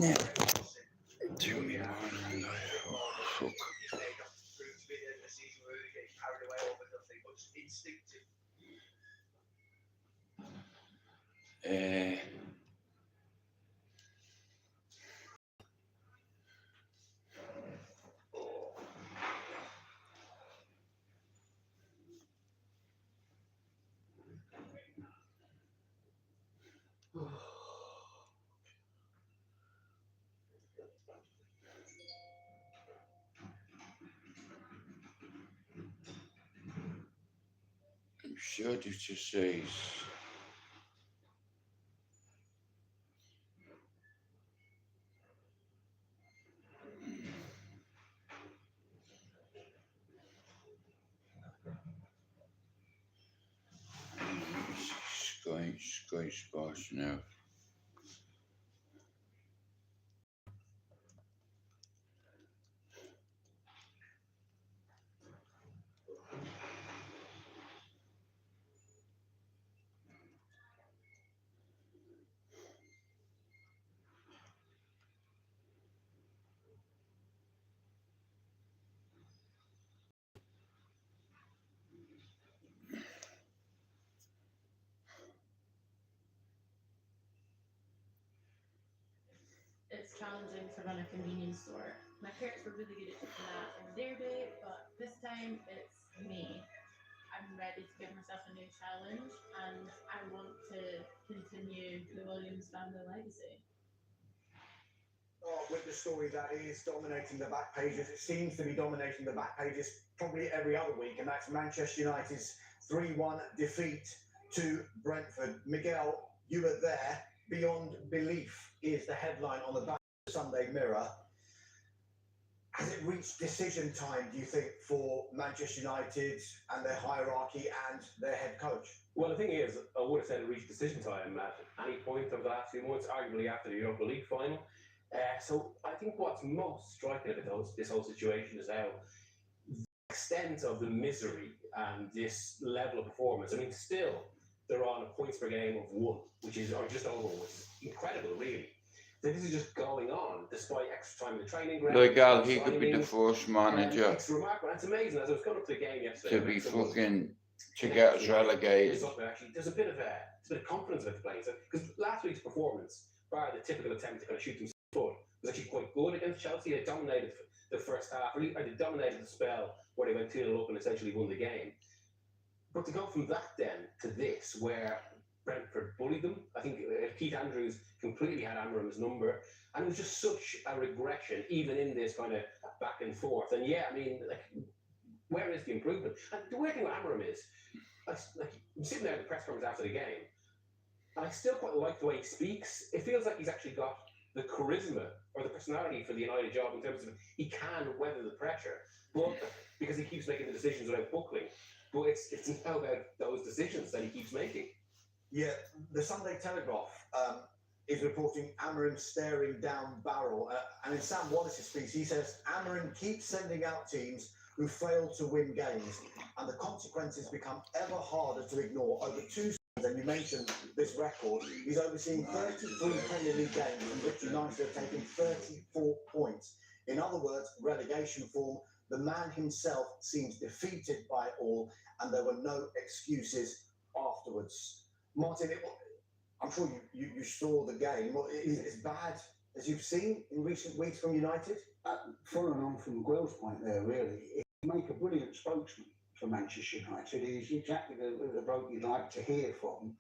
Yeah. Do me morning. Oh, fuck. I'm sure it just says. Sky Sports now. It's challenging to run a convenience store. My parents were really good at doing that in their day, but this time it's me. I'm ready to give myself a new challenge and I want to continue the Williams family legacy. Oh, with the story that is dominating the back pages, it seems to be dominating the back pages probably every other week, and that's Manchester United's 3-1 defeat to Brentford. Miguel, you were there. Beyond belief is the headline on the back of the Sunday Mirror. Has it reached decision time, do you think, for Manchester United and their hierarchy and their head coach? Well, the thing is, I would have said it reached decision time at any point of the last few months, arguably after the Europa League final. So I think what's most striking about this whole situation is how the extent of the misery and this level of performance. I mean, still, they're on a points per game of 1, which is, or just over, which is incredible, really. So this is just going on despite extra time in the training ground. Like Al, he could be the first manager. It's remarkable. It's amazing. As I was going up to the game yesterday, To be fucking to get us relegated. Actually, there's a bit of confidence about the players because last week's performance, bar the typical attempt to kind of shoot themselves in the foot, was actually quite good against Chelsea. They dominated the first half, or they dominated the spell where they went 2-0 up and essentially won the game. But to go from that then to this, where Brentford bullied them, I think Keith Andrews completely had Amarim's number, and it was just such a regression, even in this kind of back and forth. And yeah, I mean, like, where is the improvement? And the weird thing with Amarim is, I'm sitting there in the press conference after the game, and I still quite like the way he speaks. It feels like he's actually got the charisma or the personality for the United job in terms of he can weather the pressure, but because he keeps making the decisions without buckling. But it's now about those decisions that he keeps making. Yeah, the Sunday Telegraph is reporting Amarim staring down barrel. And in Sam Wallace's piece, he says Amarim keeps sending out teams who fail to win games, and the consequences become ever harder to ignore. Over 2 seasons, and you mentioned this record, he's overseeing 33 Premier League games in which United have taken 34 points. In other words, relegation form. The man himself seems defeated by it all, and there were no excuses afterwards. Martin, I'm sure you saw the game. Is it as bad as you've seen in recent weeks from United? Following on from Gwell's point there, really, he'd make a brilliant spokesman for Manchester United. He's exactly the bloke you'd like to hear from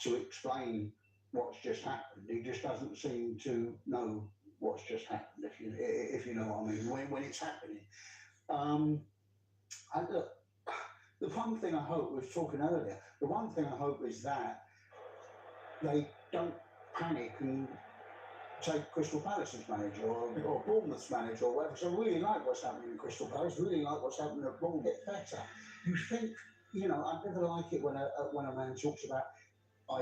to explain what's just happened. He just doesn't seem to know what's just happened, if you know what I mean, when it's happening. And look, the one thing I hope, we were talking earlier, the one thing I hope is that they don't panic and take Crystal Palace's manager or Bournemouth's manager or whatever. So I really like what's happening in Crystal Palace, really like what's happening at Bournemouth. Get better. You think, I never like it when a man talks about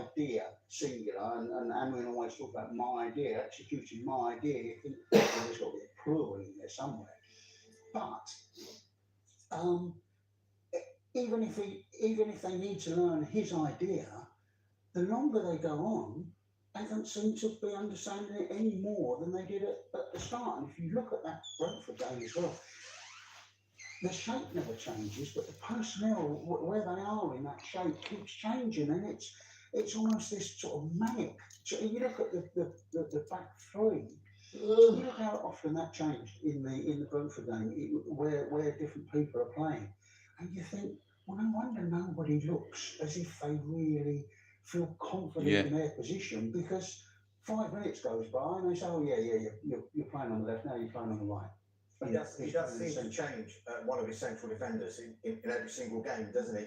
idea, singular, and Amarin always talks about my idea, executing my idea. You think there's got to be a plural in there somewhere. But even if they need to learn his idea, the longer they go on, they haven't seemed to be understanding it any more than they did at the start. And if you look at that Brentford game as well, the shape never changes, but the personnel, where they are in that shape, keeps changing, and it's almost this sort of manic. You look at the back three. You look how often that changed in the Brentford game, where different people are playing, and you think, well, no wonder nobody looks as if they really feel confident in their position, because 5 minutes goes by and they say, oh yeah, you're playing on the left, now you're playing on the right. He does seem to change one of his central defenders in every single game, doesn't he?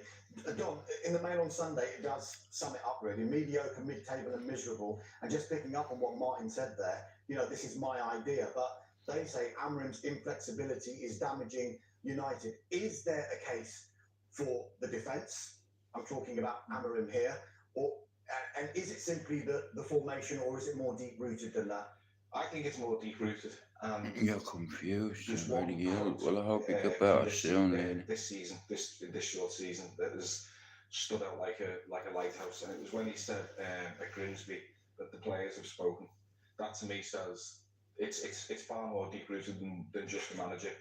Don, in the Mail on Sunday, it does sum it up really. Mediocre, mid-table and miserable. And just picking up on what Martin said there, you know, this is my idea, but they say Amorim's inflexibility is damaging United. Is there a case for the defence? I'm talking about Amorim here. And is it simply the formation, or is it more deep-rooted than that? I think it's more deep-rooted. You're confused. Just I'm one really ill. point, Well, I hope you get better soon, lady. This season, this short season, that has stood out like a lighthouse, and it was when he said at Grimsby that the players have spoken. That to me says it's far more deep-rooted than just the manager.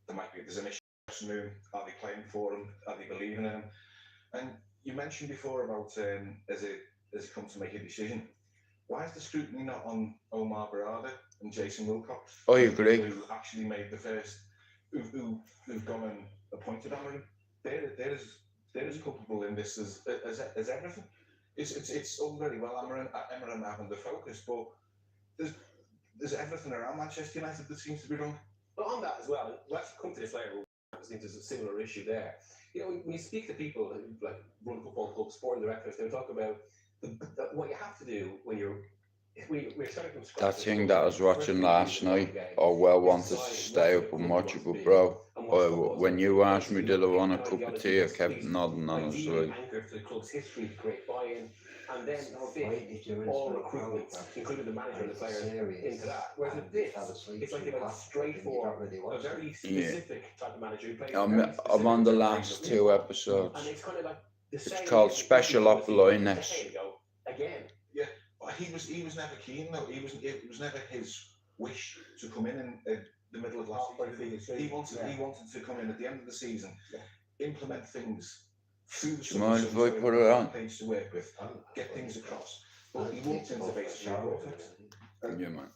There's an issue in the dressing room. Are they playing for him? Are they believing in him? And you mentioned before about as it come to make a decision. Why is the scrutiny not on Omar Barada and Jason Wilcox? I agree. Who actually made the first, who've gone and appointed Amorim? They're as culpable in this as everything. It's all very well Amorim having the focus, but there's everything around Manchester United that seems to be wrong. But on that as well, we'll actually come to this later. I think there's a similar issue there. You know, when you speak to people who like run football clubs, sporting directors, they'll talk about what you have to do when you're starting from scratch. That thing that I was watching last night, I well wanted to stay up and watch it, but bro, when you asked me did I want a cup of tea, I kept nodding on the side. Anchor to the club's history to create buy-in, and then fit all recruitment, including the manager and the players, into that. Whereas with this, it's like a straightforward, a very specific type of manager who plays. I'm on the last 2 episodes. And it's kind of like It's called Special Operations. Again. Yeah, but he was never keen though. It was never his wish to come in the middle of last season. He wanted to come in at the end of the season, implement things through the summer. Mind if I put it on? Page to work with, get things across. But he walked into basically perfect. Yeah, man.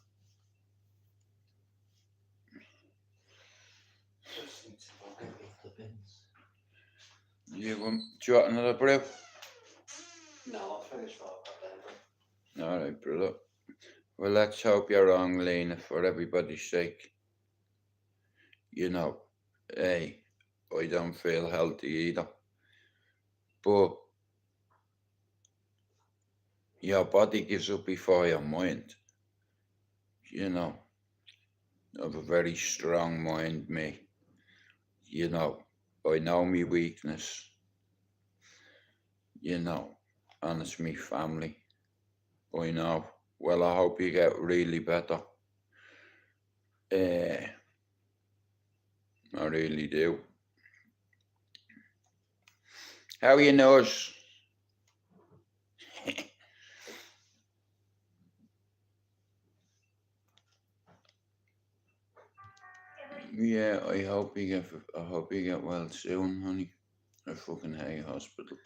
Do you want another brew? No, I'll finish that. Alright, brother. Well, let's hope you're wrong, Lena, for everybody's sake. You know, hey, I don't feel healthy either. But your body gives up before your mind. You know, I have a very strong mind, me. You know, I know me weakness. You know, and it's me family. I know. Well, I hope you get really better. I really do. How are your nose? Yeah, I hope you get well soon, honey. I fucking hate hospitals.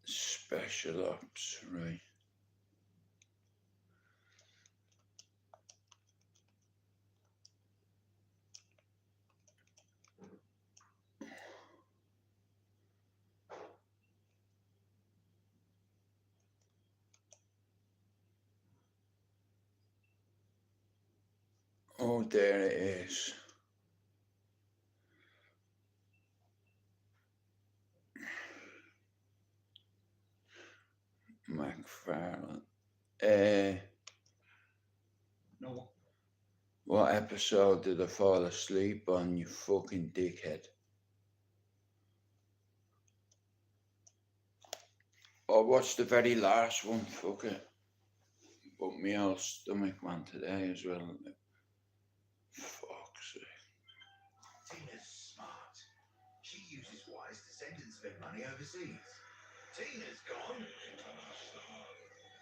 Special ops, right? Oh, there it is. McFarlane. No. What episode did I fall asleep on, you fucking dickhead? watched the very last one, fuck it. But my old stomach went today as well. Fuck's sake. Tina's smart. She uses Wise to send and spend money overseas. Tina's gone.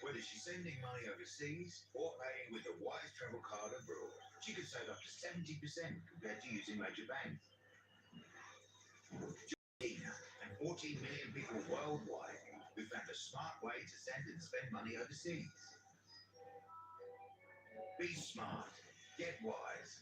Whether she's sending money overseas or paying with a Wise travel card abroad, she could save up to 70% compared to using major banks. Tina and 14 million people worldwide who found a smart way to send and spend money overseas. Be smart. Get Wise.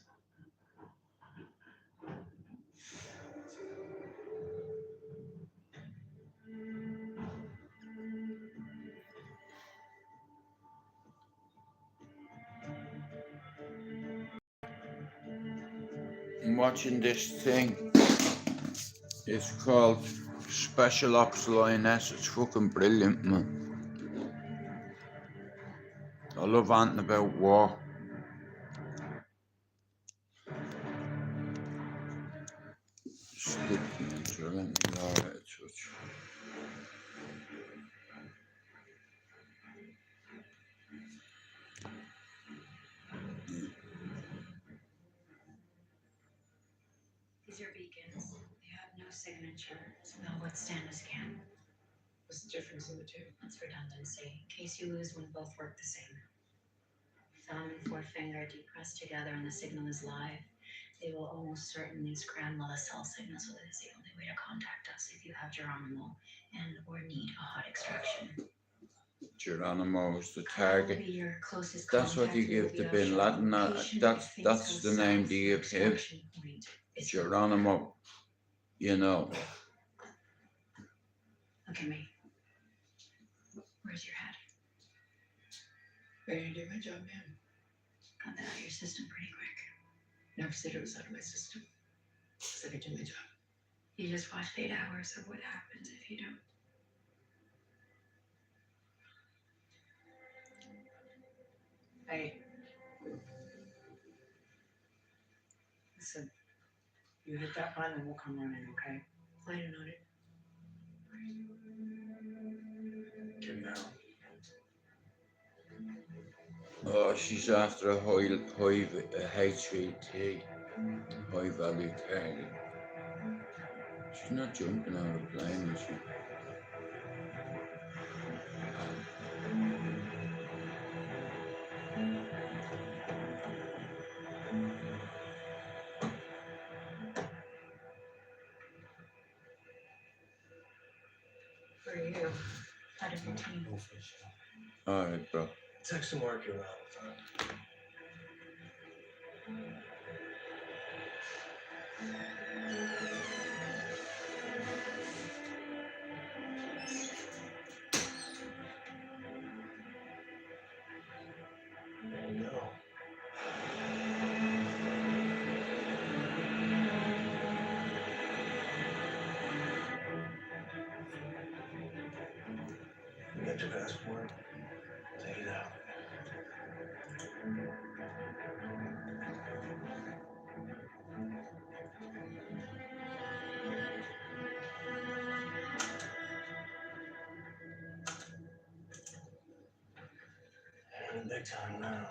I'm watching this thing. It's called Special Ops Lioness. It's fucking brilliant, man. I love ranting about war. Skip the intro, let me lower it a touch. These are beacons. They have no signature, so they'll withstand a scan. What's the difference in the two? That's redundancy. In case you lose one, both work the same. Thumb and forefinger depressed together and the signal is live. They will almost certainly scramble a cell signal, so that is the only way to contact us if you have Geronimo and or need a hot extraction. Geronimo is the I will target. be your closest That's what you contact. give to Bin Laden. That's the name they give him. Geronimo. You know. Look at me. Where's your head? Ready to do my job, man. Got that out of your system pretty quick. Never said it was out of my system. Said I do my job. You just watched 8 hours of what happens if you don't. Hey. Listen. You hit that line and we'll come running, okay? Plan on it. Good now. Oh, she's after a HVT, high value target. She's not jumping out of the plane, is she? For you, out of your team. Alright, bro. Text and work around all the time. No. You got your passport? Take it out. Having a big time now.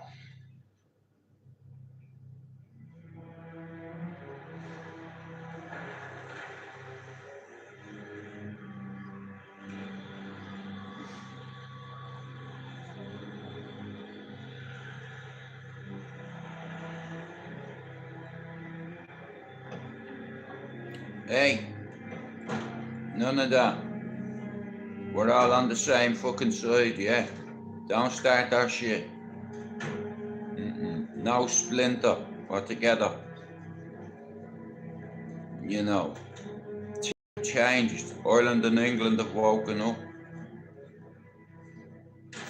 Hey, none of that. We're all on the same fucking side, yeah? Don't start that shit. No splinter. We're together. You know. Changed. Ireland and England have woken up.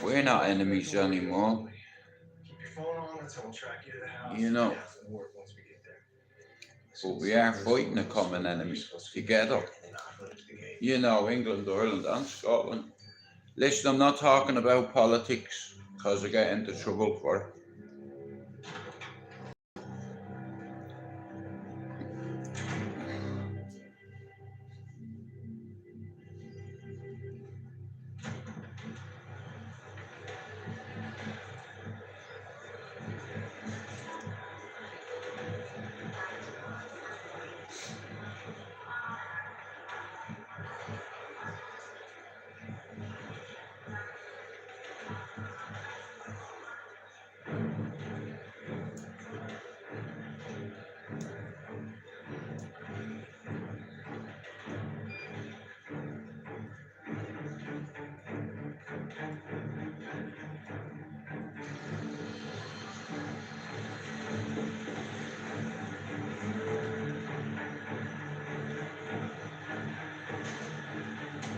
We're not enemies anymore. Keep your phone on, that's how we'll track you to the house. You know. Yeah, it'll work once we get there. But we are fighting a common enemy together. You know, England, Ireland and Scotland. Listen, I'm not talking about politics because I get into trouble for it.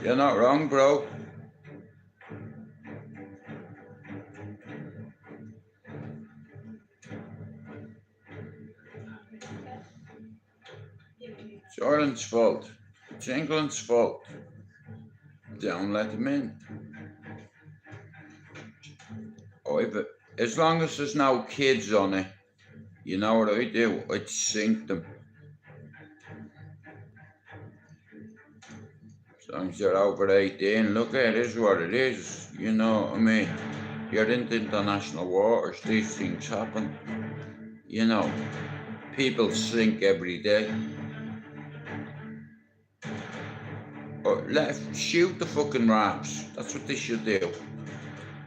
You're not wrong, bro. It's Ireland's fault. It's England's fault. Don't let them in. But as long as there's no kids on it, you know what I do? I'd sink them. As long as they're over 18, look at it is what it is. You know what I mean? You're into international waters, these things happen. You know, people sink every day. But shoot the fucking raps. That's what they should do.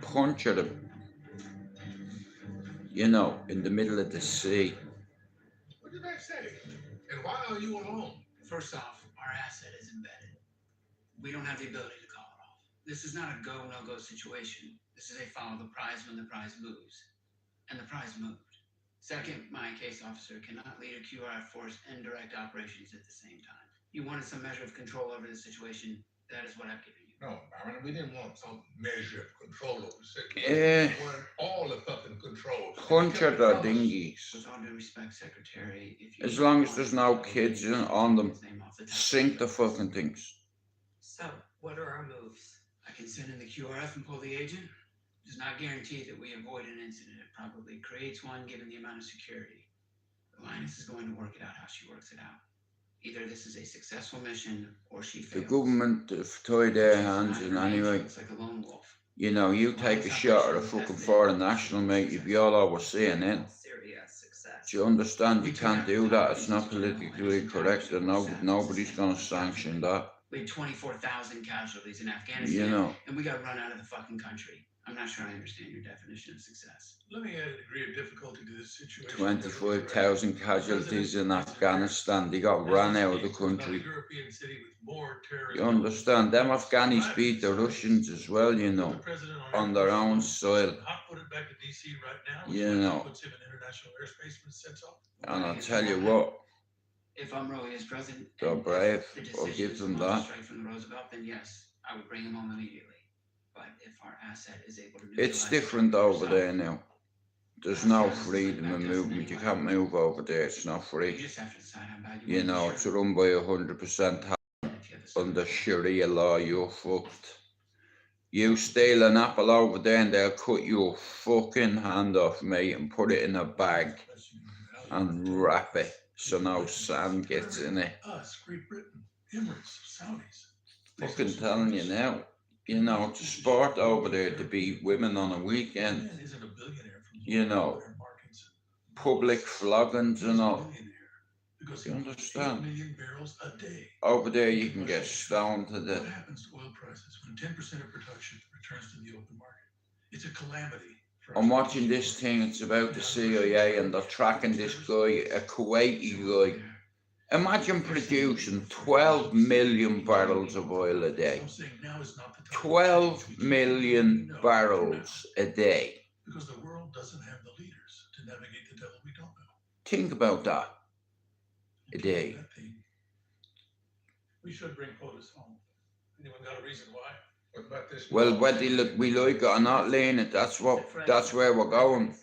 Puncture them. You know, in the middle of the sea. What did I say? And why are you alone? First off, our asset is embedded. We don't have the ability to call it off. This is not a go, no-go situation. This is a follow the prize when the prize moves. And the prize moved. Second, my case officer cannot lead a QRF force and direct operations at the same time. You wanted some measure of control over the situation. That is what I've given you. No, Baron, we didn't want some measure of control over the situation. We wanted all the fucking control. Puncture the dinghies. With all due respect, Secretary, if you As long as there's no kids on them, sink the fucking things. So, what are our moves? I can send in the QRF and pull the agent. Does not guarantee that we avoid an incident. It probably creates one given the amount of security. The Lioness is going to work it out how she works it out. Either this is a successful mission or she fails. The government have tied their hands in anyway. Looks like a lone wolf. You know, you take a shot at a fucking foreign national, mate, you'd be all over CNN. Do you understand? You can't do that. It's not politically correct, and nobody's going to sanction that. We had 24,000 casualties in Afghanistan, You know. and we got run out of the fucking country. I'm not sure I understand your definition of success. Let me add a degree of difficulty to this situation. 25,000 casualties in Afghanistan. They got ran out of the country. You understand? Them Afghanis beat the Russians as well, you know, on their own soil. You know. And I'll tell you what, If Umro is president, they're brave. I'll give them that. straight from the Roosevelt, then yes, I would bring him home immediately. But if our asset is able to It's different over there now. There's no freedom of movement. You can't move over there. It's not You free. just have to decide how bad you You know, it's run by 100% under Sharia law. You're fucked. You steal an apple over there and they'll cut your fucking hand off, mate, and put it in a bag and wrap it so no sand gets in it. Us, Great Britain, Emirates, Saudis. Fucking telling you now. You know, it's a sport over there to beat women on a weekend. You know, public floggings and all. You understand? Over there you can get stoned to death. What happens to oil prices when 10% of production returns to the open market? It's a calamity. I'm watching this thing, it's about the CIA and they're tracking this guy, a Kuwaiti guy. Imagine producing 12 million barrels of oil a day. 12 million barrels a day. Because the world doesn't have the leaders to navigate the devil we don't know. Think about that. A day. We should bring quotas home. Anyone got a reason why? What about this? Well, whether we like it or not, Lena, that's where we're going.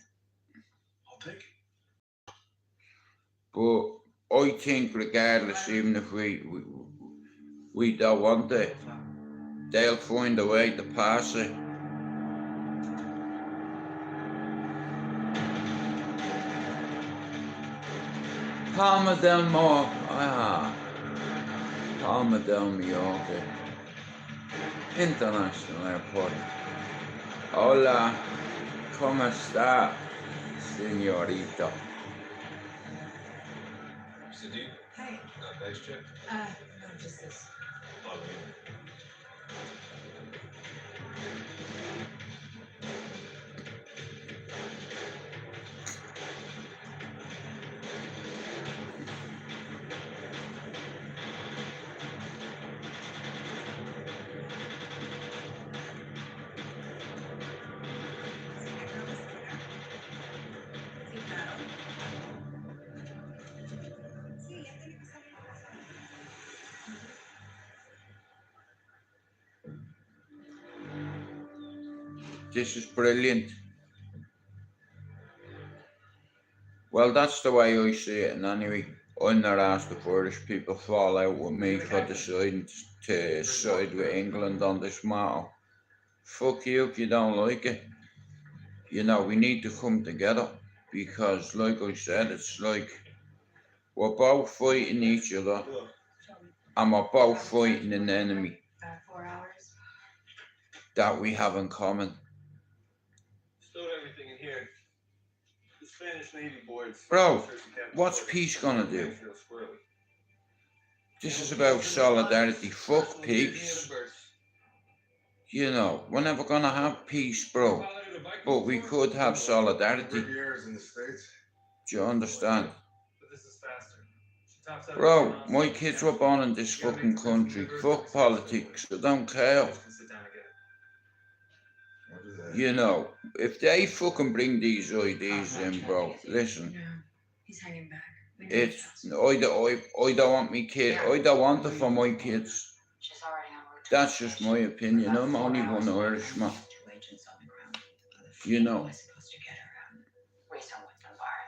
I'll take it. But I think regardless, even if we don't want it, they'll find a way to pass it. Palma del Mallorca International Airport. Hola, ¿cómo está, señorita? Hey. Nice check. No, just this. This is brilliant. Well, that's the way I see it, and anyway, I'm not asked if Irish people fall out with me for deciding to side with England on this matter. Fuck you if you don't like it. You know, we need to come together because, like I said, it's like we're both fighting each other and we're both fighting an enemy 4 hours. that we have in common. Stowed everything in here. The Spanish Navy boards. Bro, what's peace gonna do? This is about solidarity. Fuck peace. You know, we're never gonna have peace, bro. But we could have solidarity. Do you understand? But this is faster. She tops out Bro, my kids were born in this fucking country. Fuck politics. I don't care. You know, if they fucking bring these ideas in, bro, listen. No, he's hanging back. It's I don't want me kid. I don't want it for my kids. She's already en route to That's just my opinion. I'm only one Irishman. 2 agents on the ground. You know. We're supposed to get her out. Race on with the bar.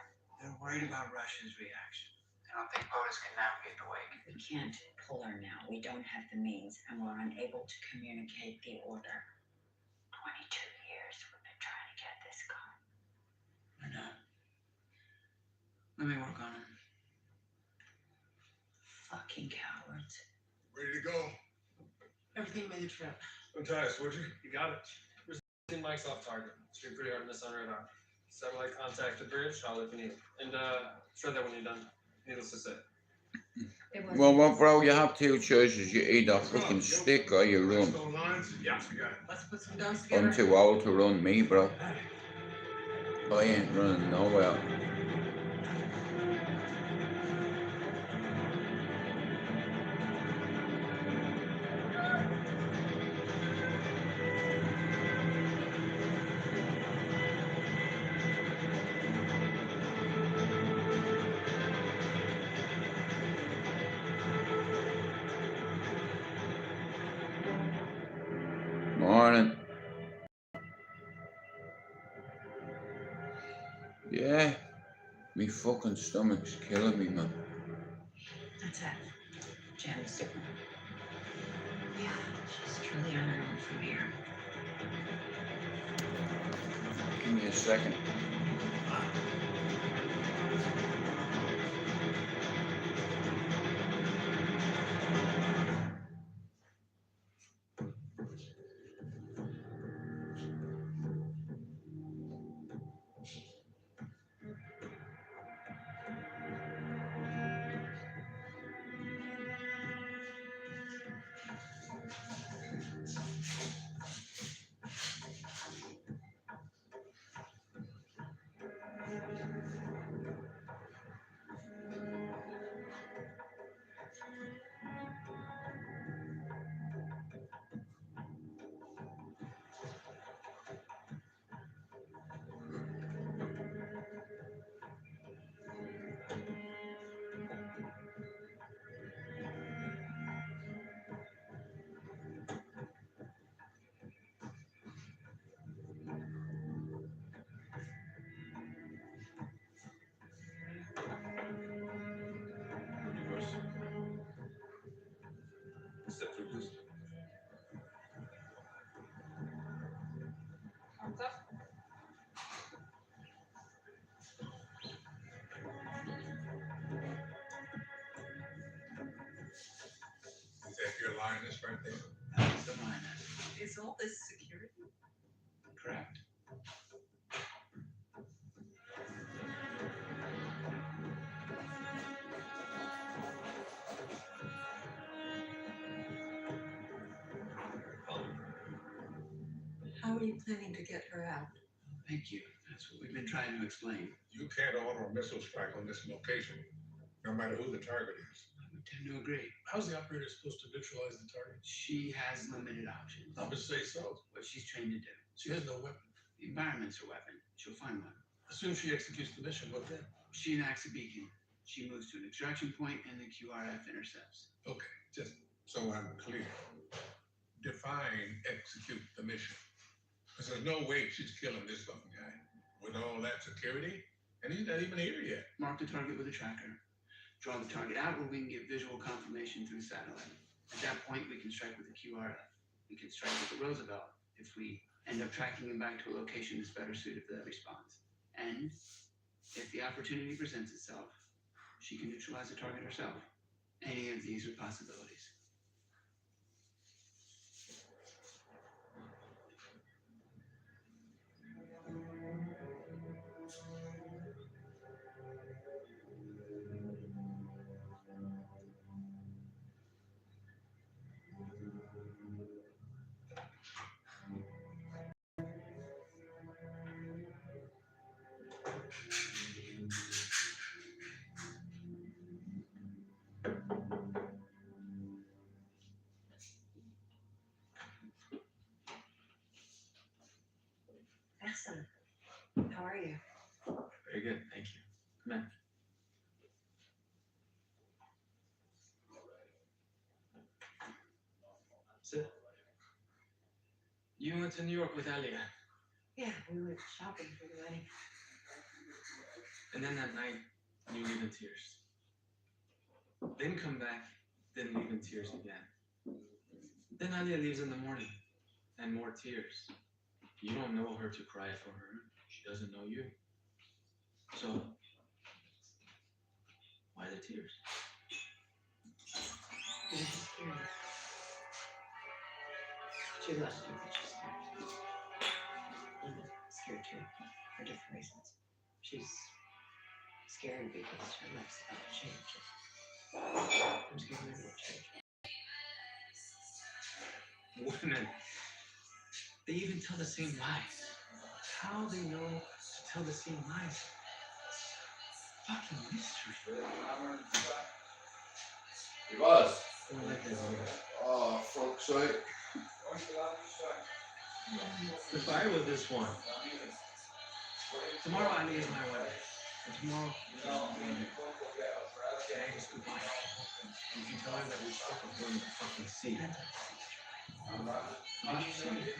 They're worried about Russia's reaction. I don't think POTUS can navigate the wake. We can't pull her now. We don't have the means, and we're unable to communicate the order. 22 years we've been trying to get this gone. I know. Let me work on it. Fucking cowards. Ready to go? Everything made the trip. Untie us, would you? You got it. We're seeing Mike's off target. Stream pretty hard on this on radar. Satellite contact the bridge. I'll if you need it. And shred that when you're done. Needless to say. Well, bro, you have two choices. You either fucking stick or you run. Stone lines? Yeah, you got it. Let's put some guns together. I'm too old to run me, bro. I ain't running nowhere. Morning. Yeah, me fucking stomach's killing me, man. That's it. Jan's different. Yeah, she's truly on her own from here. Give me a second. Step through, please. Thumbs up. Is that your lioness right there? That's the lioness. Is all this security? Correct. How are you planning to get her out? Thank you. That's what we've been trying to explain. You can't order a missile strike on this location, no matter who the target is. I would tend to agree. How's the operator supposed to neutralize the target? She has limited options. I would say so. What she's trained to do. She has no weapon. The environment's her weapon. She'll find one. As soon as she executes the mission, what then? She enacts a beacon. She moves to an extraction point and the QRF intercepts. Okay, just so I'm clear. Define execute the mission. Because there's no way she's killing this fucking guy with all that security, and he's not even here yet. Mark the target with a tracker. Draw the target out where we can get visual confirmation through satellite. At that point, we can strike with the QRF. We can strike with the Roosevelt if we end up tracking him back to a location that's better suited for that response. And if the opportunity presents itself, she can neutralize the target herself. Any of these are possibilities. Excellent. How are you? Very good, thank you. Come in. Sit. You went to New York with Alia, Yeah, we went shopping for the wedding. and then that night, you leave in tears. Then come back, then leave in tears again. Then Alia leaves in the morning, and more tears. You don't know her to cry for her. She doesn't know you. So, why the tears? Because she's scared. She loves you, but she's scared. I'm scared too, for different reasons. She's scared because her life's about to change. I'm scared mine will change. Women, they even tell the same lies. How they know to tell the same lies? Fucking mystery. He was. I don't like that either. Oh, fuck's sake. Goodbye with this one. Tomorrow Ali is my wedding. And tomorrow today is goodbye. And you can tell her that we struck a bird in the fucking sea. Did you say it?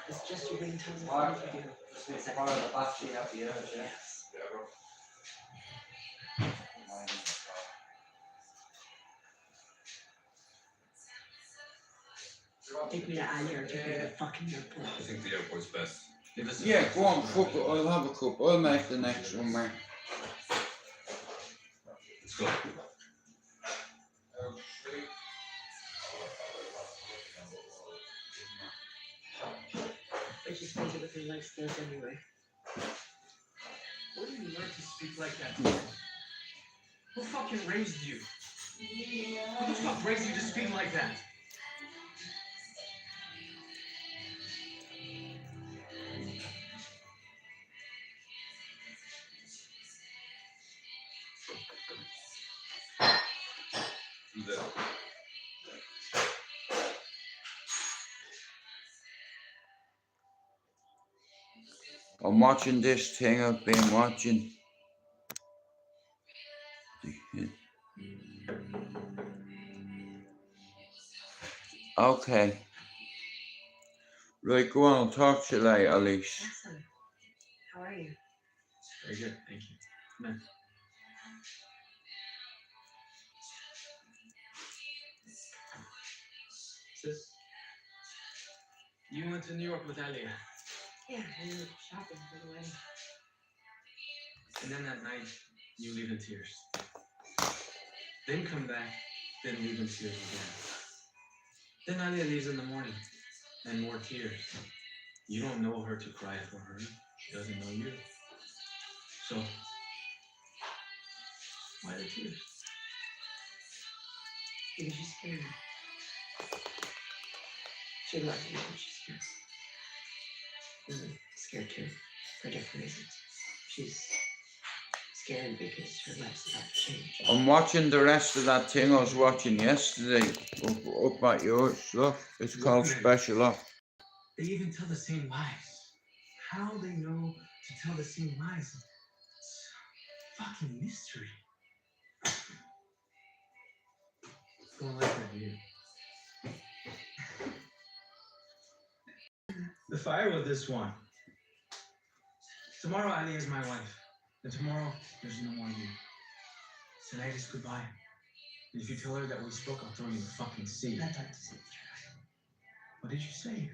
It's just you bring tons of fun to do. It's part of the battery out the urge, yeah. Yes. Take me to Ali or take me to the fucking airport. I think the airport's best. Yeah, go on, fuck it. I'll have a cup. I'll make the next one, man. Let's go. But she's crazy with her life skills anyway. Where did you learn to speak like that? Who fucking raised you? Who the fuck raised you to speak like that? I'm watching this thing I've been watching. Okay. Right, go on, I'll talk to you later, Alice. Awesome. How are you? Very good, thank you. Come in. Sis, you went to New York with Alia, Yeah, we went shopping for the wedding. and then that night, you leave in tears. Then come back, then leave in tears again. Then Alia leaves in the morning, and more tears. You don't know her to cry for her. She doesn't know you. So, why the tears? Because she's scared. She loves you, but she's scared. I'm scared too, for different reasons. She's scared because her life's about to change. I'm watching the rest of that thing I was watching yesterday. Up at yours, look. It's called Special Op. They even tell the same lies. How they know to tell the same lies? It's fucking mystery. Don't like that view. The fire with this one. Tomorrow Ali is my wife. And tomorrow there's no more you. Tonight is goodbye. And if you tell her that we spoke, I'll throw you in the fucking sea. I'd like to see the trial. What did you say?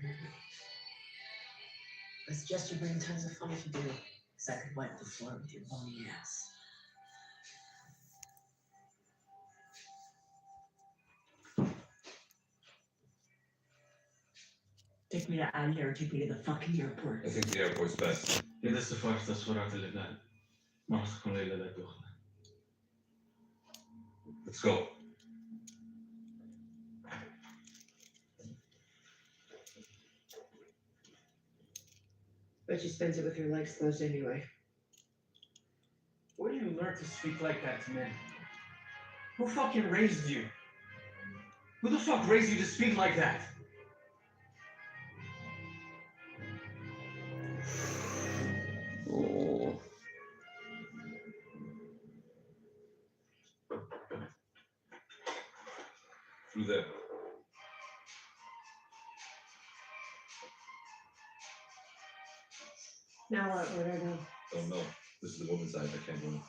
I suggest you bring tons of fun if you do, because I could wipe the floor with your bony ass. Take me to Ali or take me to the fucking airport. I think the airport's best. إذا سافرت أسفرت لبنان ما راح تكون ليلة لا تخلى. Let's go. Bet she spends it with her legs closed anyway. Where do you learn to speak like that to men? Who fucking raised you? Who the fuck raised you to speak like that? Oh. Through there. Now what? Where'd I go? Don't know. This is the woman's side. I can't go in.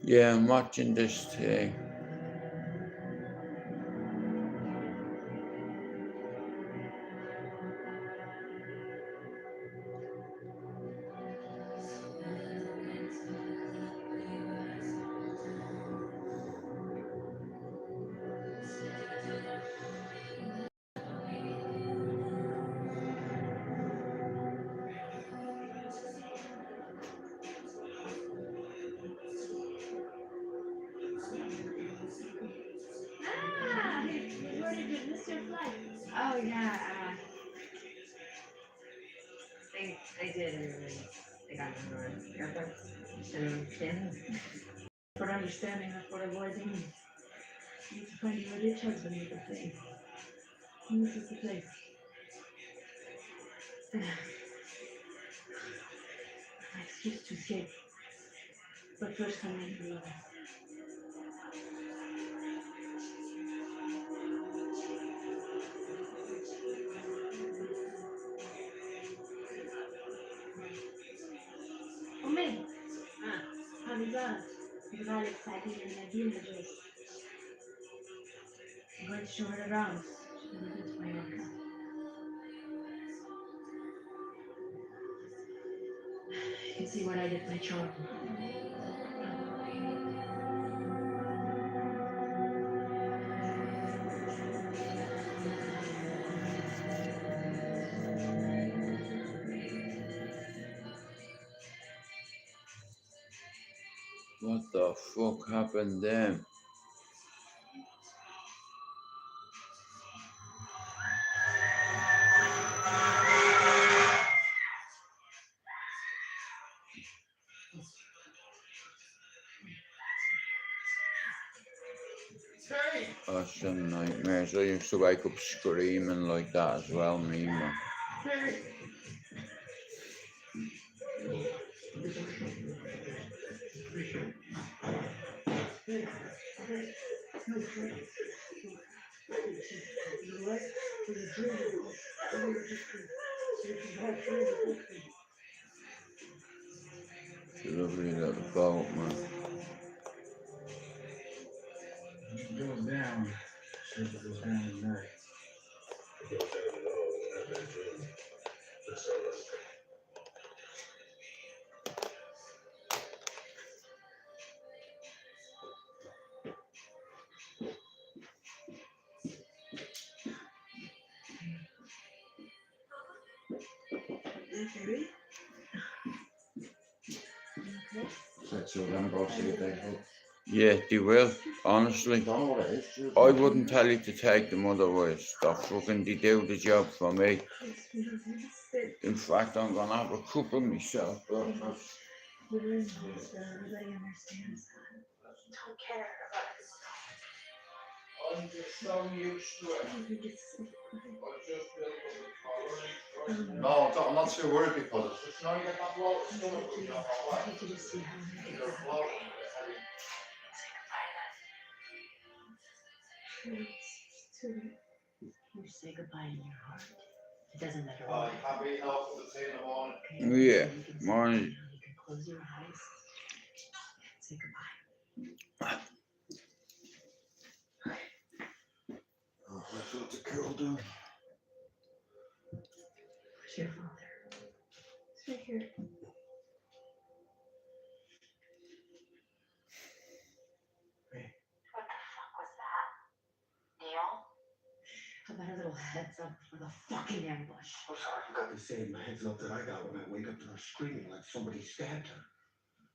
Yeah, I'm watching this thing. Ah, where did you miss your flight? Oh yeah, they did, and then they got into the airport. And For understanding or for avoiding, you need to find your rich husband with the thing. And this is the place. My excuse to escape. But first I need to love. أمي حبيبات لذلك ساعديني أن أدين الجيش. I'm going to show her around. She's going to go to my own car. You can see what I did my charm. What the fuck happened then? Oh, some nightmares. I used to wake up screaming like that as well, me man. It's a lovely little boat, man. It goes down. Sure, it goes down tonight. Yeah, they will, honestly. I wouldn't tell you to take them otherwise. They do the job for me. In fact, I'm gonna have a couple myself. Everybody understands. Don't care about it. I'm just so used to it. I just feel the No, I'm not too worried because it's not even that low. It's still Please, I need you to see how I You're floating. you say goodbye in your heart. It doesn't matter Oh, what. you can't be helped for the tea in the morning. Okay? Yeah, So you can say morning. goodbye. You can close your eyes. Say goodbye. Oh, I felt it cool down. Where's your father? He's right here. What the fuck was that? Neil? How about a little heads up for the fucking ambush? I'm sorry, you got the same heads up that I got when I wake up to her screaming like somebody stabbed her.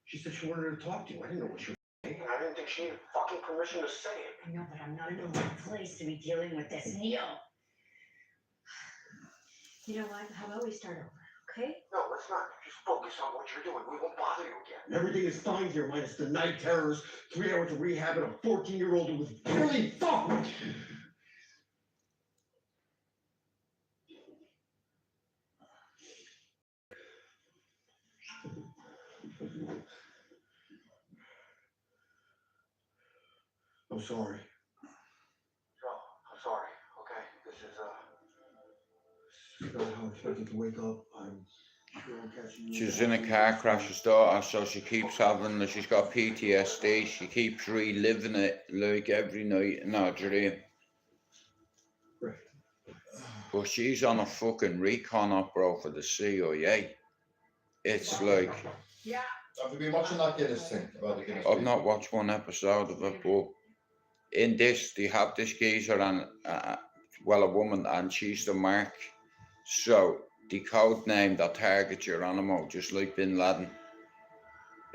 She said she wanted to talk to you. I didn't know what she was saying, and I didn't think she needed fucking permission to say it. I know, but I'm not in the right place to be dealing with this, Neil. You know what? How about we start over, okay? No, let's not. Just focus on what you're doing. We won't bother you again. Everything is fine here, minus the night terrors, 3 hours of rehab, and a 14-year-old who was really fucked. I'm sorry. Oh, I'm sorry. Okay, this is not how I expected to wake up. I'm sure I'm catching you. She's in a car crash, her daughter, so she keeps having, she's got PTSD, she keeps reliving it like every night in her dream. Right. But she's on a fucking recon op, bro, for the CIA. It's like, Yeah. Have you been watching that Guinness thing about the Guinness? I've not watched one episode of it, but in this, they have this geezer and, well, a woman, and she's the mark. So, they code name that target Geronimo, just like Bin Laden.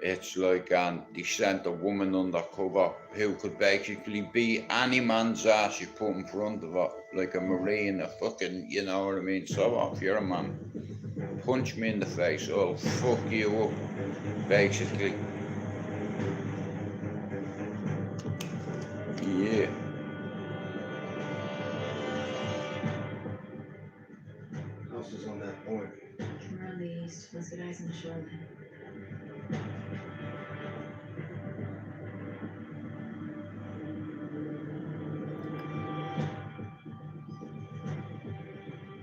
It's like, and they sent a woman undercover who could basically be any man's ass you put in front of her, like a marine, a fucking, you know what I mean? So, if you're a man, punch me in the face, I'll fuck you up, basically. Yeah. House is on that point. We're on the east. Let's get eyes on the shoreline.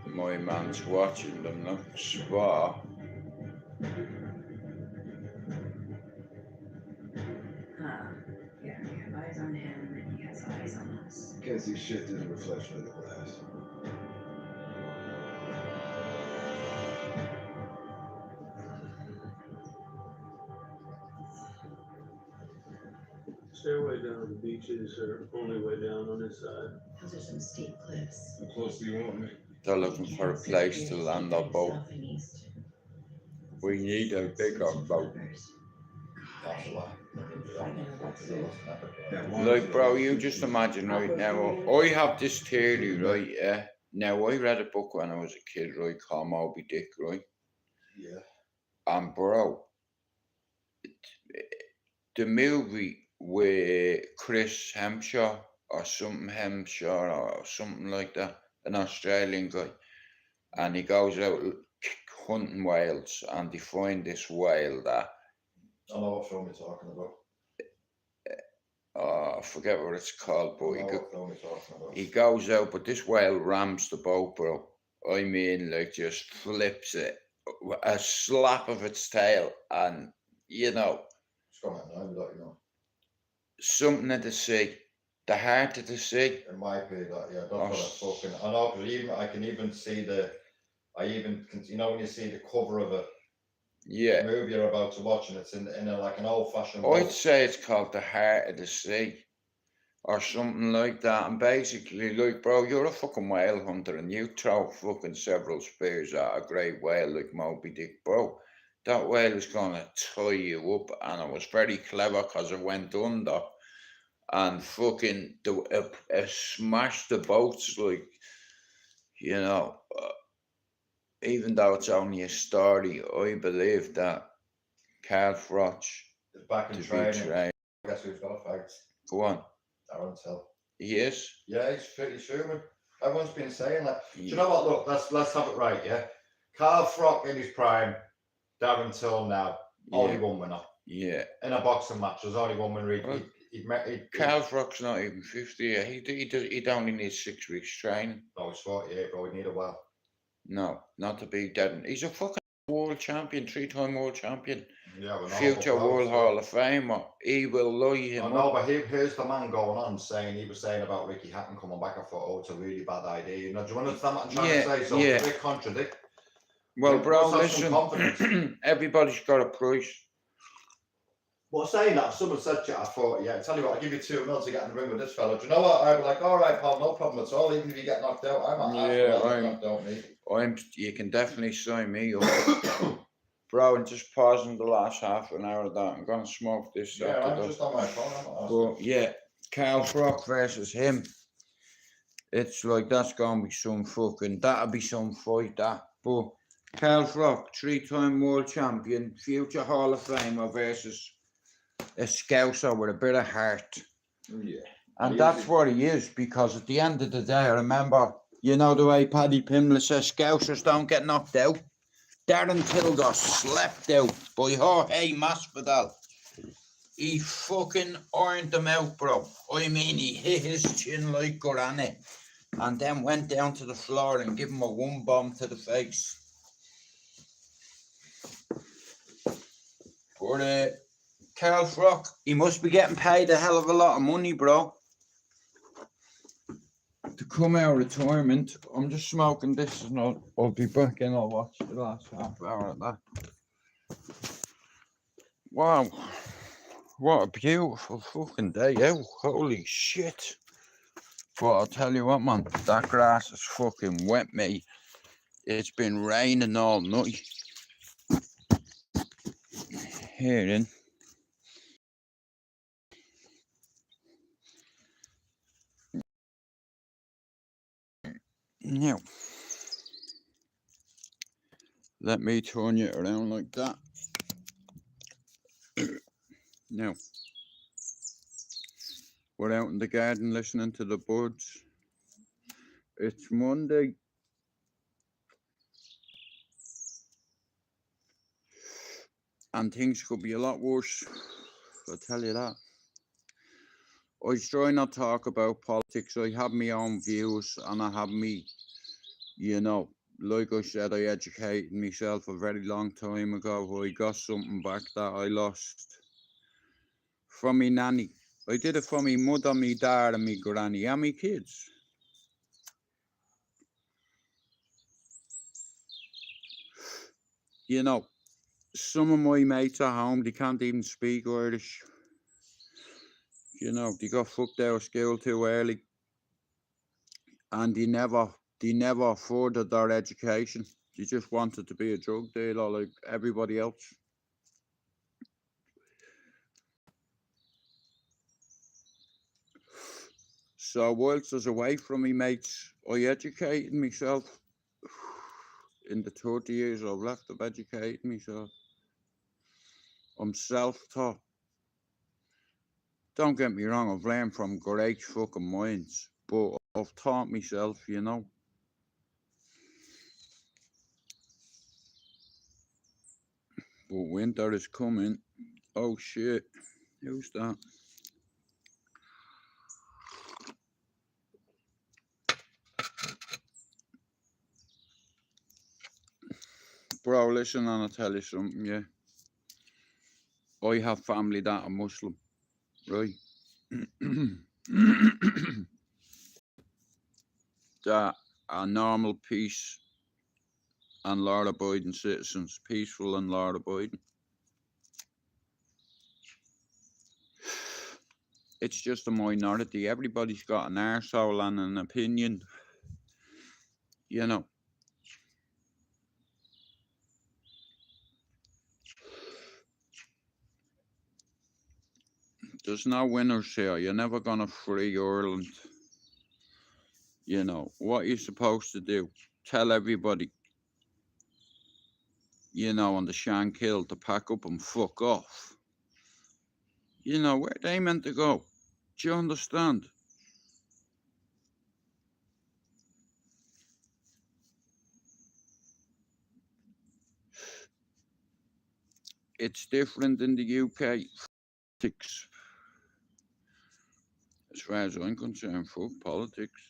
My man's watching them, look, spot. Yeah, we have eyes on him and he has eyes on us. Can't see shit through the reflection of the glass. Stairway down to the beaches are only way down on this side. Those are some steep cliffs. How close do you want me? They're looking for a place to land our boat. South and east. We need a bigger boat. That's a lot. Like, bro, you just imagine right now, I have this theory, right, yeah? Now, I read a book when I was a kid, right, called Moby Dick, right? Yeah. And, bro, the movie with Chris Hemshaw, or something Hemshaw, or something like that, an Australian guy, and he goes out hunting whales, and they find this whale that, I know what film you're talking about. I forget what it's called, but I know what film you're talking about. he goes out, but this whale rams the boat, bro. I mean, like, just flips it, a slap of its tail, and, you know, It's gone at 9, you know. something of the sea, the heart of the sea. It might be that, yeah. That's what I fucking. I know, because I can even see you know, when you see the cover of a movie you're about to watch, and it's in like an old-fashioned. I'd say it's called the heart of the sea, or something like that. And basically, like, bro, you're a fucking whale hunter, and you throw fucking several spears at a great whale like Moby Dick, bro. That whale is gonna tie you up, and it was very clever because it went under, and fucking smashed the boats, like, you know. Even though it's only a story, I believe that Carl Froch is back in training. Guess who's got a fight? Go on. Darren Till. He is. Yeah, he's pretty human. Everyone's been saying that. Do you Yeah. know what? Look, let's have it right, yeah? Carl Frock in his prime, Darren Till now, only Yeah. one winner. Yeah. In a boxing match, there's only one winner. Well, He'd Carl Frock's not even 50 yet. He'd only need 6 weeks training. No, he's 48, bro. He'd need a while. No, not to be dead. He's a fucking world champion, 3-time world champion. Yeah, we know. Future but World bro, Hall of Famer. He will lie him I know, up. but here's the man going on saying, he was saying about Ricky Hatton coming back. I thought, oh, it's a really bad idea. You know, do you understand what I'm trying to say? So Yeah. it's a bit contradict. Well, bro, Let's have some confidence. listen, everybody's got a price. Well, saying that, if someone said to you, I thought, yeah, tell you what, I'll give you 2 mil to get in the ring with this fella. Do you know what? I'd be like, all right, pal, no problem at all. Even if you get knocked out, I'm not knocked out, mate. You can definitely sign me up. Bro, and just pausing the last half an hour of that. I'm going to smoke this. Yeah, I'm just on my phone. But yeah, Carl Frock versus him. It's like, that's going to be some fucking, that'll be some fight, that. But Carl Frock, 3-time world champion, future Hall of Famer versus a scouser with a bit of heart. Yeah. And that's what he is, because at the end of the day, I remember, you know the way Paddy Pimblett says, scousers don't get knocked out. Darren Till got slept out by Jorge Masvidal. He fucking ironed them out, bro. I mean, he hit his chin like granite. And then went down to the floor and gave him a 1-bomb to the face. But Carl Frock, he must be getting paid a hell of a lot of money, bro. To come out of retirement. I'm just smoking this and I'll be back and I'll watch the last half hour of that. Wow. What a beautiful fucking day out. Holy shit. But I'll tell you what, man, that grass is fucking wet, mate. It's been raining all night. Here then. Now, let me turn you around like that. Now, we're out in the garden listening to the birds. It's Monday. And things could be a lot worse, I'll tell you that. I try not to talk about politics. I have my own views and I have me, you know, like I said, I educated myself a very long time ago. I got something back that I lost from me nanny. I did it for me mother, me dad and me granny and me kids. You know, some of my mates at home, they can't even speak Irish. You know, they got fucked out of school too early. And they never furthered their education. They just wanted to be a drug dealer like everybody else. So whilst I was away from me mates, I educated myself. In the 30 years I've left, I've educated myself. I'm self-taught. Don't get me wrong, I've learned from great fucking minds, but I've taught myself, you know. But winter is coming. Oh shit, who's that? Bro, listen and I'll tell you something, yeah. I have family that are Muslim, right? That are normal, peace and law-abiding citizens, peaceful and law-abiding. It's just a minority. Everybody's got an arsehole and an opinion, you know. There's no winners here. You're never gonna free Ireland. You know, what you're supposed to do, tell everybody, you know, on the Shankill to pack up and fuck off. You know, where they meant to go? Do you understand? it's different in the UK. Politics, as far as I'm concerned, fuck politics.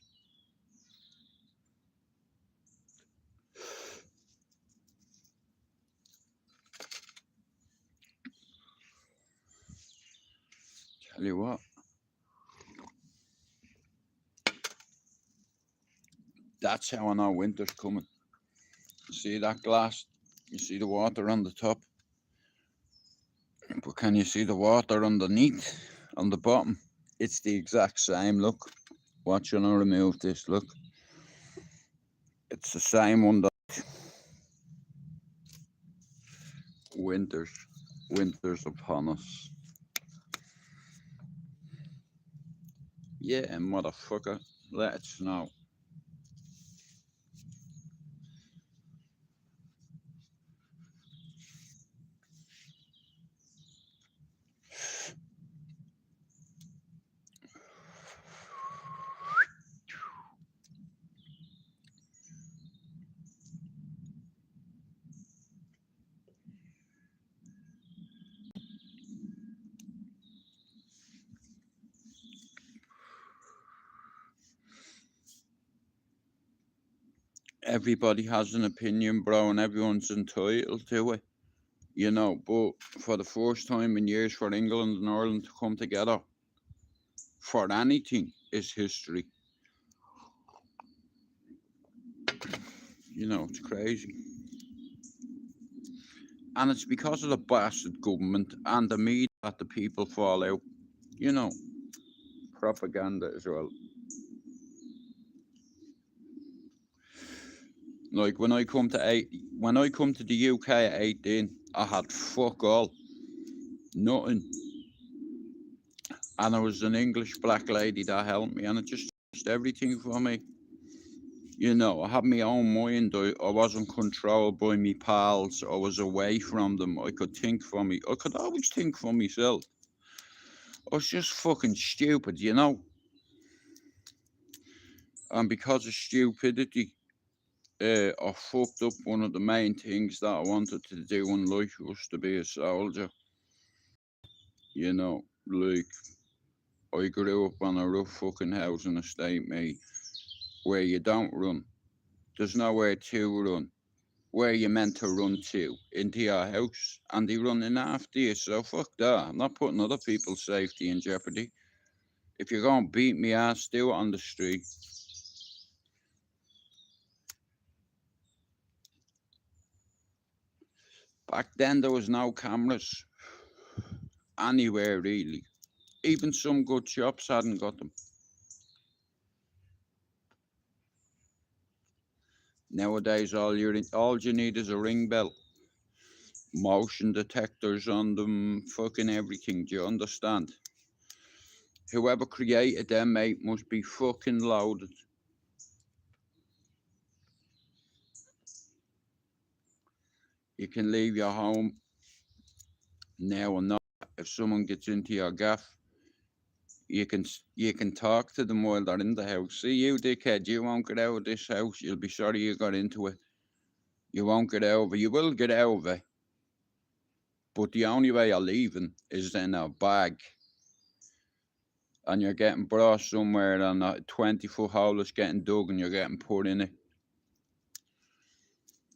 Tell you what, that's how I know winter's coming. See that glass? You see the water on the top? But can you see the water underneath, on the bottom? It's the exact same, look. Watch when I remove this, look. It's the same under. Winter's upon us. Yeah, motherfucker, let it snow. Everybody has an opinion, bro, and everyone's entitled to it. You know, but for the first time in years for England and Ireland to come together for anything is history. You know, it's crazy. And it's because of the bastard government and the media that the people fall out. You know, propaganda as well. Like when I come to the UK at 18, I had fuck all, nothing. And there was an English black lady that helped me, and it just changed everything for me. You know, I had my own mind. I wasn't controlled by me pals. I was away from them. I could think for me. I could always think for myself. I was just fucking stupid, you know. And because of stupidity, I fucked up one of the main things that I wanted to do in life, was to be a soldier. You know, like, I grew up on a rough fucking housing estate, mate, where you don't run. There's nowhere to run. Where you meant to run to? Into your house. And they running after you, so fuck that. I'm not putting other people's safety in jeopardy. If you're going to beat me ass, do it on the street. Back then, there was no cameras anywhere, really. Even some good shops hadn't got them. Nowadays, all you need is a ring bell. Motion detectors on them, fucking everything, do you understand? Whoever created them, mate, must be fucking loaded. You can leave your home now or not. If someone gets into your gaff, you can talk to them while they're in the house. See, you dickhead, you won't get out of this house. You'll be sorry you got into it. You won't get out of it. You will get out of it. But the only way you're leaving is in a bag. And you're getting brought somewhere, and a 20-foot hole is getting dug and you're getting put in it.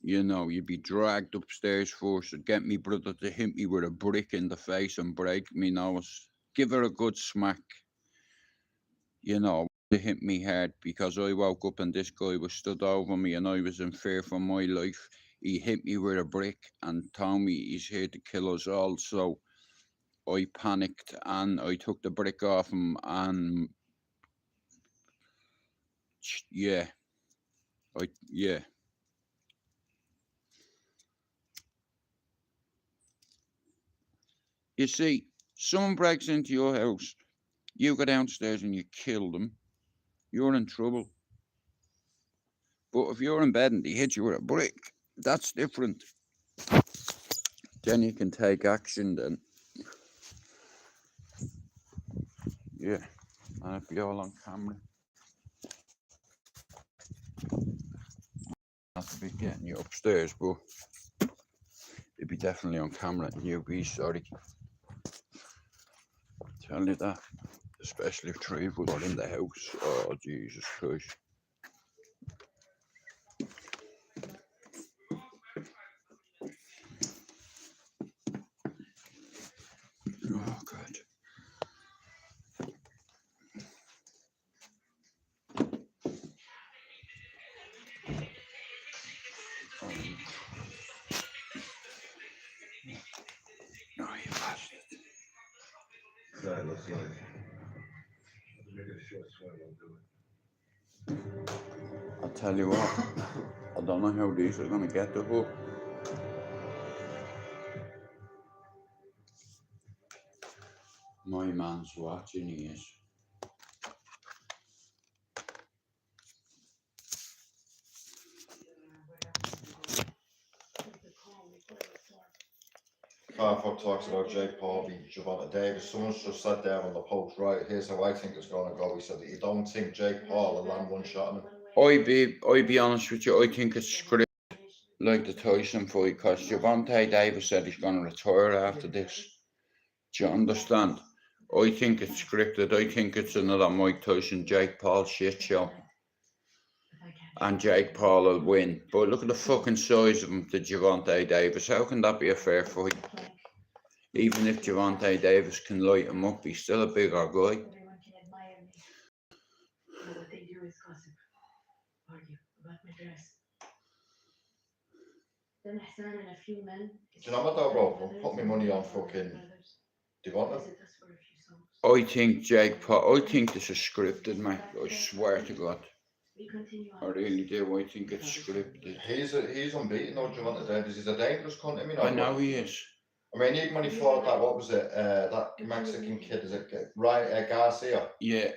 You know, you'd be dragged upstairs first. I'd get me brother to hit me with a brick in the face and break me nose. Give her a good smack. You know, to hit me hard, because I woke up and this guy was stood over me and I was in fear for my life. He hit me with a brick and told me he's here to kill us all. So I panicked and I took the brick off him, and yeah. You see, someone breaks into your house, you go downstairs and you kill them, you're in trouble. But if you're in bed and they hit you with a brick, that's different. Then you can take action then. Yeah, and it'll be all on camera. Have to be getting you upstairs, but They'd be definitely on camera and you'd be sorry. Tell you that. Especially if 3 of us are in the house. Oh, Jesus Christ. Oh, God. No, you bastard. That looks like. Make it a short swim, I'll do it. I'll tell you what, I don't know how these are going to get the hook. My man's watching, he is. Carford talks about Jake Paul being Javante Davis. Someone's just said there on the post, right, here's how I think it's going to go. He said that you don't think Jake Paul will land one shot on him. I'd be honest with you, I think it's scripted like the Tyson fight, because Javante Davis said he's going to retire after this. Do you understand? I think it's scripted. I think it's another Mike Tyson, Jake Paul shit show. And Jake Paul will win. But look at the fucking size of him to Javante Davis. How can that be a fair fight? Even if Javante Davis can light him up, he's still a bigger guy. Everyone can admire me. But what they do is gossip, argue about my dress. Then I stand in a few men. Do you know what though, bro? I'm putting my money on fucking Devonta. I think Jake Paul, I think this is scripted, mate. I swear to God. I really do. I think it's scripted. He's unbeaten though, Javante Davis. He's a dangerous cunt, you know. I know he is. I mean, even when he fought that, what was it? That Mexican kid, is it Ryan Garcia? Yeah.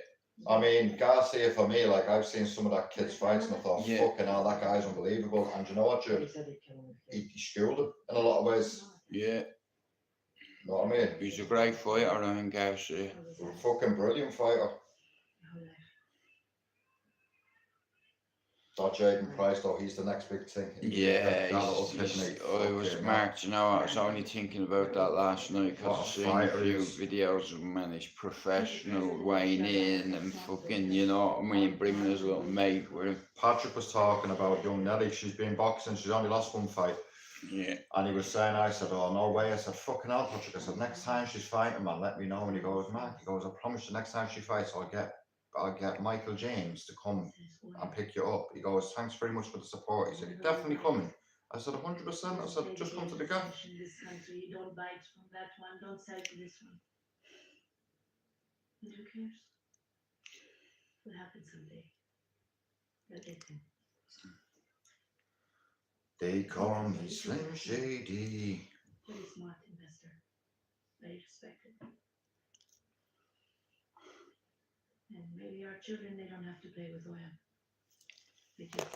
I mean, Garcia for me, like I've seen some of that kid's fights and I thought, Yeah. fucking hell, that guy's unbelievable. And you know what, Jude? He schooled him in a lot of ways. Yeah. You know what I mean? He's a great fighter, Ryan Garcia. A fucking brilliant fighter. That Jaden Price though, he's the next big thing. Yeah, I was marked, you know, I was only thinking about that last night because I've seen a few videos of him and he's professional, weighing in and fucking, you know what I mean, bringing his little mate with him. Patrick was talking about young Nelly, she's been boxing, she's only lost one fight. Yeah. And he was saying, I said, oh, no way. I said, fucking hell, Patrick. I said, next time she's fighting, man, let me know. And he goes, Mark, he goes, I promise you, next time she fights, I'll get Michael James to come and pick you up. He goes, thanks very much for the support. He said, you're definitely coming. I said, 100%. I said, just come to the game. You don't bite from that one, don't sell to this one. And who cares? What happens someday? You'll get him. They call me Slim Shady. Very smart investor. Very respected. And maybe our children, they don't have to play with oil. They just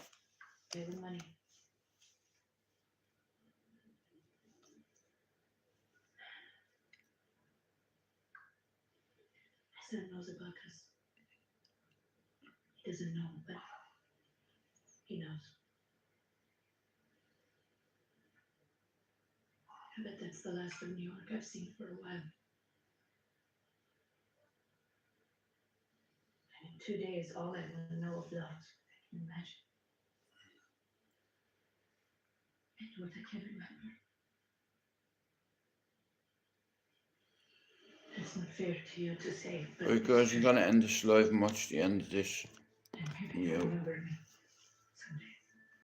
play with money. My son knows about us. He doesn't know, but he knows. I bet that's the last of New York I've seen for a while. And in 2 days, all I want to know of love, I can imagine. And what I can remember. It's not fair to you to say, but Right guys, I'm going to end this live and watch the end of this. and maybe you remember me.